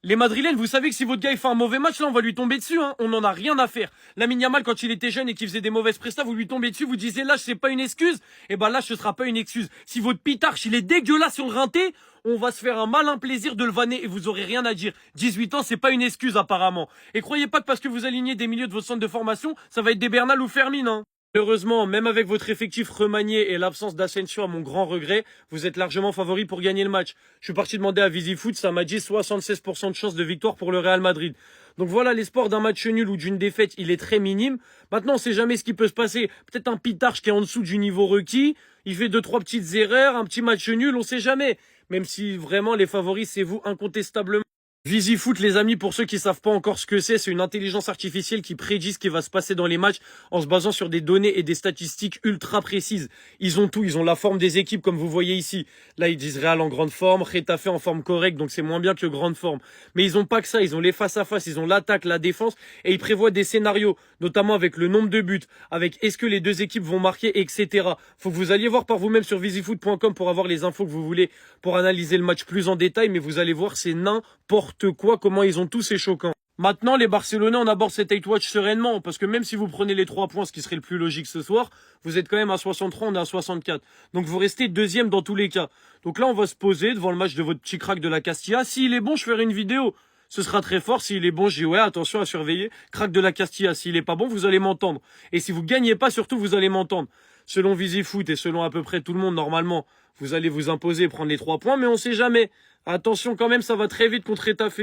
Les Madrilènes, vous savez que si votre gars il fait un mauvais match, là, on va lui tomber dessus, hein. On n'en a rien à faire. Lamine Yamal, quand il était jeune et qu'il faisait des mauvaises prestats, vous lui tombez dessus, vous disiez lâche, c'est pas une excuse. Et ben lâche, ce sera pas une excuse. Si votre pitarche, il est dégueulasse sur le rinté, on va se faire un malin plaisir de le vanner et vous aurez rien à dire. 18 ans, c'est pas une excuse, apparemment. Et croyez pas que parce que vous alignez des milieux de votre centre de formation, ça va être des Bernal ou Fermin, hein. Heureusement, même avec votre effectif remanié et l'absence d'Asensio à mon grand regret, vous êtes largement favori pour gagner le match. Je suis parti demander à VisiFoot, ça m'a dit 76% de chance de victoire pour le Real Madrid. Donc voilà, l'espoir d'un match nul ou d'une défaite, il est très minime. Maintenant, on sait jamais ce qui peut se passer. Peut-être un pitarche qui est en dessous du niveau requis, il fait 2-3 petites erreurs, un petit match nul, on sait jamais. Même si vraiment les favoris, c'est vous incontestablement. VisiFoot, les amis, pour ceux qui savent pas encore ce que c'est une intelligence artificielle qui prédit ce qui va se passer dans les matchs en se basant sur des données et des statistiques ultra précises. Ils ont tout, ils ont la forme des équipes comme vous voyez ici. Là, ils disent Real en grande forme, Getafe en forme correcte, donc c'est moins bien que grande forme. Mais ils ont pas que ça, ils ont les face à face, ils ont l'attaque, la défense et ils prévoient des scénarios, notamment avec le nombre de buts, avec est-ce que les deux équipes vont marquer, etc. Faut que vous alliez voir par vous-même sur visifoot.com pour avoir les infos que vous voulez pour analyser le match plus en détail, mais vous allez voir, c'est n'importe quoi, comment ils ont tous, c'est choquant. Maintenant, les Barcelonais, on aborde cet 8 watch sereinement, parce que même si vous prenez les 3 points, ce qui serait le plus logique ce soir, vous êtes quand même à 63, on est à 64. Donc vous restez deuxième dans tous les cas. Donc là, on va se poser devant le match de votre petit crack de la Castilla. S'il est bon, je ferai une vidéo. Ce sera très fort. S'il est bon, je dis ouais, attention à surveiller. Crack de la Castilla. S'il est pas bon, vous allez m'entendre. Et si vous gagnez pas, surtout, vous allez m'entendre. Selon VisiFoot et selon à peu près tout le monde, normalement, vous allez vous imposer, prendre les 3 points, mais on sait jamais. Attention quand même, ça va très vite contre Getafe.